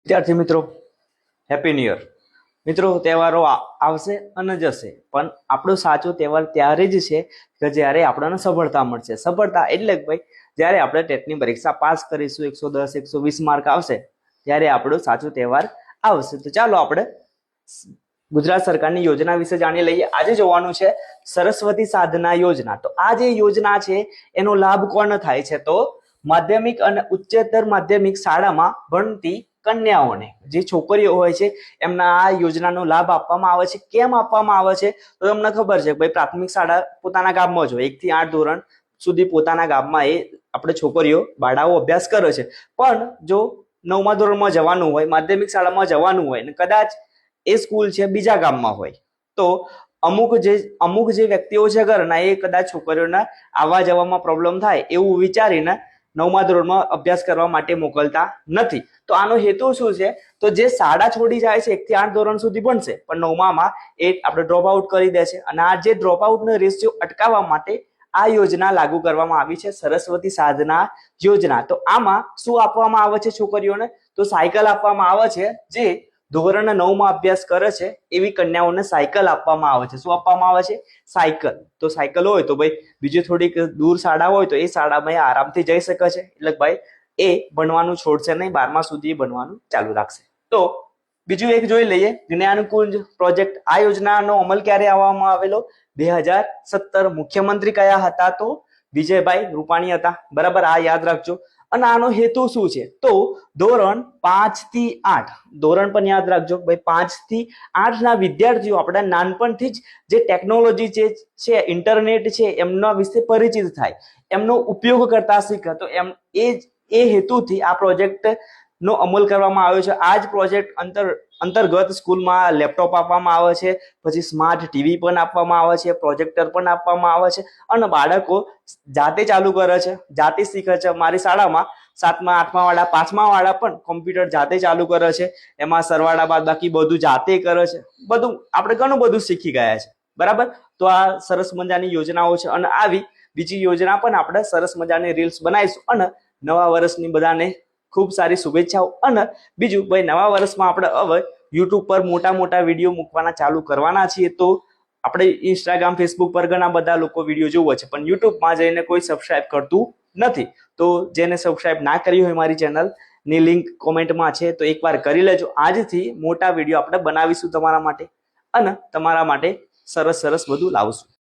વિદ્યાર્થી મિત્રો, happy new year. મિત્રો, તહેવારો આવશે અને જશે, પણ આપણો સાચો તહેવાર ત્યારે જ છે કે જ્યારે આપણને સફળતા મળશે. સફળતા એટલે કે ભાઈ જ્યારે આપણે ટેટની પરીક્ષા પાસ કરીશું, 110 120 માર્ક આવશે, ત્યારે આપણો સાચો તહેવાર આવશે. તો ચાલો આપણે ગુજરાત સરકારની યોજના વિશે જાણી લઈએ. આજે જોવાનું છે સરસ્વતી સાધના યોજના. તો આ જે યોજના છે એનો લાભ કોને થાય છે? તો માધ્યમિક અને ઉચ્ચતર માધ્યમિક શાળામાં ભણતી કન્યાઓને, જે છોકરીઓ હોય છે, એમના આ યોજનાનો લાભ આપવામાં આવે છે. કેમ આપવામાં આવે છે? તો તમને ખબર છે ભાઈ, પ્રાથમિક શાળા પોતાના ગામમાં જ હોય, 1 થી 8 ધોરણ સુધી પોતાના ગામમાં એ આપણે છોકરીઓ બાળાઓ અભ્યાસ કરે છે. પણ જો 9મા ધોરણમાં જવાનું હોય, માધ્યમિક શાળામાં જવાનું હોય ને કદાચ એ સ્કૂલ છે બીજા ગામમાં હોય, તો અમુક જે વ્યક્તિઓ છે ઘરના, એ કદાચ છોકરીઓના આવવા જવામાં પ્રોબ્લેમ થાય એવું વિચારીને 9મા ધોરણમાં અભ્યાસ કરવા માટે મોકલતા નથી. તો આનો હેતુ શું છે? તો જે શાળા છોડી જાય છે, 1 થી 8 ધોરણ સુધી ભણશે, પણ 9માં એ આપણે ડ્રોપ આઉટ કરી દે છે. અને આ જે ડ્રોપ આઉટનો રેશિયો અટકાવવા માટે આ યોજના લાગુ કરવામાં આવી છે, સરસ્વતી સાધના યોજના. તો આમાં શું આપવામાં આવે છે છોકરીઓને? તો સાયકલ આપવામાં આવે છે. જે ધોરણ 9માં અભ્યાસ કરે છે એવી કન્યાઓને સાયકલ આપવામાં આવે છે. શું આપવામાં આવે છે? સાયકલ. તો સાયકલ હોય તો ભાઈ બીજી થોડીક દૂર શાળા હોય તો એ શાળામાં આરામથી જઈ શકે છે. એટલે ભાઈ એ ભણવાનું છોડશે નહીં, 12મા સુધી ભણવાનું ચાલુ રાખશે. તો બીજું એક જોઈ લઈએ, જ્ઞાનકુંજ પ્રોજેક્ટ. આ યોજનાનો અમલ ક્યારે આવવામાં આવેલો? 2017. મુખ્યમંત્રી કયા હતા? તો વિજયભાઈ રૂપાણી હતા. બરાબર, આ યાદ રાખજો. અને આનો હેતુ શું છે? તો ધોરણ 5 થી 8, ધોરણ પણ યાદ રાખજો ભાઈ, 5 થી 8 ના વિદ્યાર્થીઓ આપણે નાનપણથી જ જે ટેકનોલોજી છે, ઇન્ટરનેટ છે, એમના વિશે પરિચિત થાય, એમનો ઉપયોગ કરતા શીખે. તો એ હેતુથી આ પ્રોજેક્ટ નો અમલ કરવામાં આવ્યો છે. આ જ પ્રોજેક્ટ અંતર્ગત સ્કૂલમાં લેપટોપ આપવામાં આવે છે, પછી સ્માર્ટ ટીવી પણ આપવામાં આવે છે, પ્રોજેક્ટર પણ આપવામાં આવે છે, અને બાળકો જાતે ચાલુ કરે છે, જાતે શીખે છે. મારી શાળામાં 7મા 8મા વાળા 5મા વાળા પણ કોમ્પ્યુટર જાતે ચાલુ કરે છે, એમાં સરવાળા બાદબાકી બધું જાતે કરે છે. બધું આપણે ઘણું બધું શીખી ગયા છે. બરાબર, તો આ સરસ મજાની યોજનાઓ છે. અને આવી બીજી યોજના પણ આપણે સરસ મજાની રીલ્સ બનાવીશું. અને નવા વર્ષની બધાને ખૂબ સારી શુભેચ્છાઓ. અને બીજું ભાઈ, નવા વર્ષમાં આપણે હવે યુટ્યુબ પર મોટા વિડીયો મૂકવાના ચાલુ કરવાના છીએ. તો આપણે ઇન્સ્ટાગ્રામ, ફેસબુક પર ઘણા બધા લોકો વિડીયો જોવે છે, પણ યુટ્યુબમાં જઈને કોઈ સબસ્ક્રાઇબ કરતું નથી. તો જેને સબસ્ક્રાઇબ ના કરી હોય, મારી ચેનલની લિંક કોમેન્ટમાં છે, તો એકવાર કરી લેજો. આજથી મોટા વિડીયો આપણે બનાવીશું તમારા માટે, અને તમારા માટે સરસ બધું લાવશું.